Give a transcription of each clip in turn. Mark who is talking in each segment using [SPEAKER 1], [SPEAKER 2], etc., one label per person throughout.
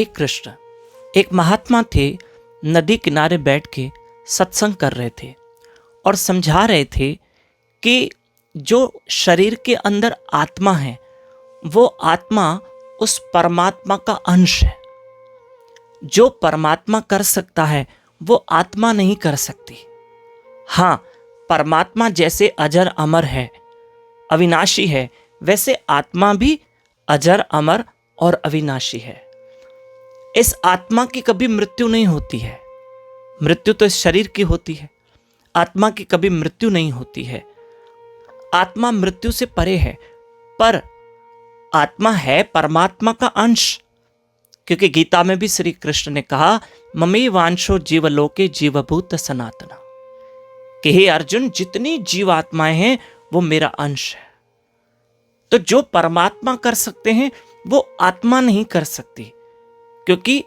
[SPEAKER 1] एक कृष्ण एक महात्मा थे, नदी किनारे बैठ के सत्संग कर रहे थे और समझा रहे थे कि जो शरीर के अंदर आत्मा है वो आत्मा उस परमात्मा का अंश है। जो परमात्मा कर सकता है वो आत्मा नहीं कर सकती। हाँ, परमात्मा जैसे अजर अमर है, अविनाशी है, वैसे आत्मा भी अजर अमर और अविनाशी है। इस आत्मा की कभी मृत्यु नहीं होती है। मृत्यु तो इस शरीर की होती है, आत्मा की कभी मृत्यु नहीं होती है। आत्मा मृत्यु से परे है, पर आत्मा है परमात्मा का अंश। क्योंकि गीता में भी श्री कृष्ण ने कहा, ममे वांशो जीवलोके जीवभूत सनातना, कि हे अर्जुन, जितनी जीवात्माएं हैं वो मेरा अंश है। तो जो परमात्मा कर सकते हैं वो आत्मा नहीं कर सकती, क्योंकि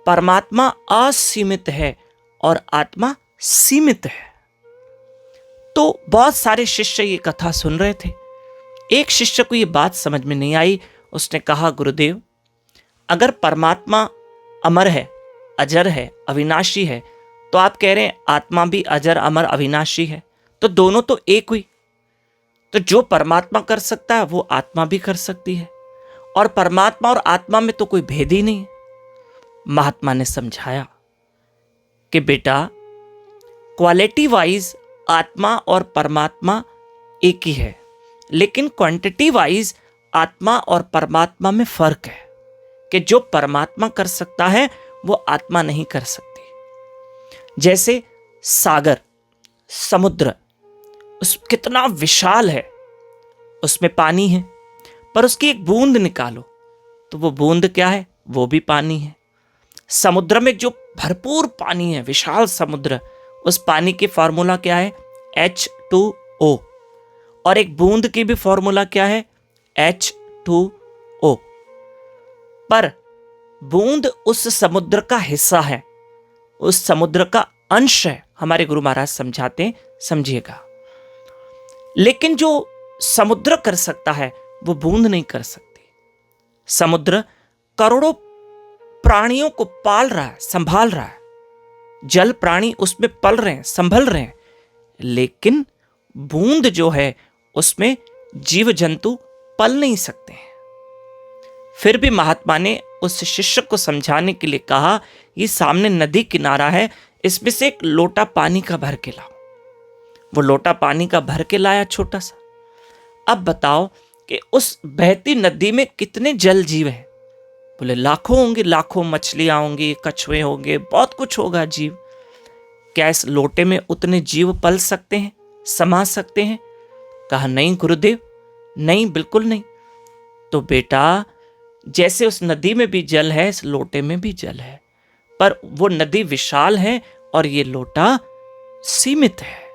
[SPEAKER 1] परमात्मा असीमित है और आत्मा सीमित है। तो बहुत सारे शिष्य ये कथा सुन रहे थे। एक शिष्य को ये बात समझ में नहीं आई। उसने कहा, गुरुदेव, अगर परमात्मा अमर है, अजर है, अविनाशी है, तो आप कह रहे हैं आत्मा भी अजर अमर अविनाशी है, तो दोनों तो एक हुई। तो जो परमात्मा कर सकता है वो आत्मा भी कर सकती है, और परमात्मा और आत्मा में तो कोई भेद ही नहीं है। महात्मा ने समझाया कि बेटा, क्वालिटी वाइज आत्मा और परमात्मा एक ही है, लेकिन क्वांटिटी वाइज आत्मा और परमात्मा में फर्क है कि जो परमात्मा कर सकता है वो आत्मा नहीं कर सकती। जैसे सागर, समुद्र, उस कितना विशाल है, उसमें पानी है, पर उसकी एक बूंद निकालो तो वो बूंद क्या है? वो भी पानी है। समुद्र में जो भरपूर पानी है, विशाल समुद्र, उस पानी की फॉर्मूला क्या है? H2O। और एक बूंद की भी फॉर्मूला क्या है? H2O। पर बूंद उस समुद्र का हिस्सा है, उस समुद्र का अंश है। हमारे गुरु महाराज समझाते हैं, समझिएगा। लेकिन जो समुद्र कर सकता है वो बूंद नहीं कर सकती। समुद्र करोड़ों प्राणियों को पाल रहा है, संभाल रहा है। जल प्राणी उसमें पल रहे हैं, संभल रहे हैं, लेकिन बूंद जो है उसमें जीव जंतु पल नहीं सकते हैं। फिर भी महात्मा ने उस शिष्य को समझाने के लिए कहा, ये सामने नदी किनारा है, इसमें से एक लोटा पानी का भर के लाओ। वो लोटा पानी का भर के लाया, छोटा सा। अब बताओ कि उस बहती नदी में कितने जल जीव हैं? बोले लाखों होंगे, लाखों मछलियां होंगी, कछुए होंगे, बहुत कुछ होगा जीव। क्या इस लोटे में उतने जीव पल सकते हैं, समा सकते हैं? कहा, नहीं गुरुदेव, नहीं, बिल्कुल नहीं। तो बेटा, जैसे उस नदी में भी जल है, इस लोटे में भी जल है, पर वो नदी विशाल है और ये लोटा सीमित है।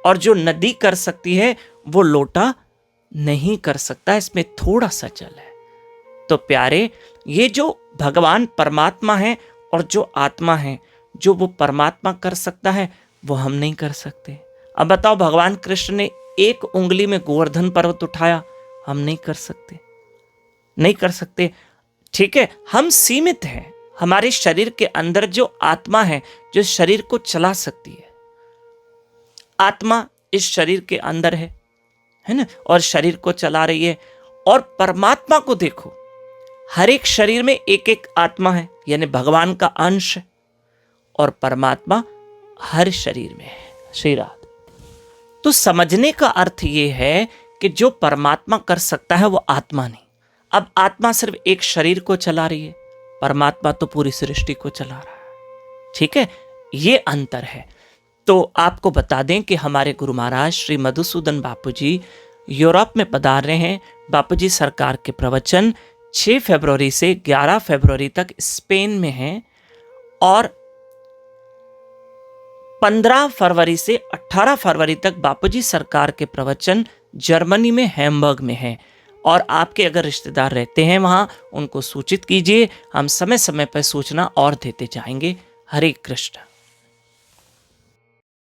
[SPEAKER 1] और जो नदी कर सकती है वो लोटा नहीं कर सकता, इसमें थोड़ा सा जल है। तो प्यारे, ये जो भगवान परमात्मा है और जो आत्मा है, जो वो परमात्मा कर सकता है वो हम नहीं कर सकते। अब बताओ, भगवान कृष्ण ने एक उंगली में गोवर्धन पर्वत उठाया, हम नहीं कर सकते, नहीं कर सकते। ठीक है, हम सीमित हैं। हमारे शरीर के अंदर जो आत्मा है, जो शरीर को चला सकती है, आत्मा इस शरीर के अंदर है ना, और शरीर को चला रही है। और परमात्मा को देखो, हर एक शरीर में एक एक आत्मा है, यानी भगवान का अंश है, और परमात्मा हर शरीर में है। श्री राधे। तो समझने का अर्थ यह है कि जो परमात्मा कर सकता है वो आत्मा नहीं। अब आत्मा सिर्फ एक शरीर को चला रही है, परमात्मा तो पूरी सृष्टि को चला रहा है। ठीक है, ये अंतर है। तो आपको बता दें कि हमारे गुरु महाराज श्री मधुसूदन बापू जी यूरोप में पधार रहे हैं। बापू जी सरकार के प्रवचन 6 फरवरी से 11 फरवरी तक स्पेन में हैं, और 15 फरवरी से 18 फरवरी तक बापूजी सरकार के प्रवचन जर्मनी में हैम्बर्ग में हैं। और आपके अगर रिश्तेदार रहते हैं वहाँ, उनको सूचित कीजिए, हम समय समय पर सूचना और देते जाएंगे। हरे कृष्ण।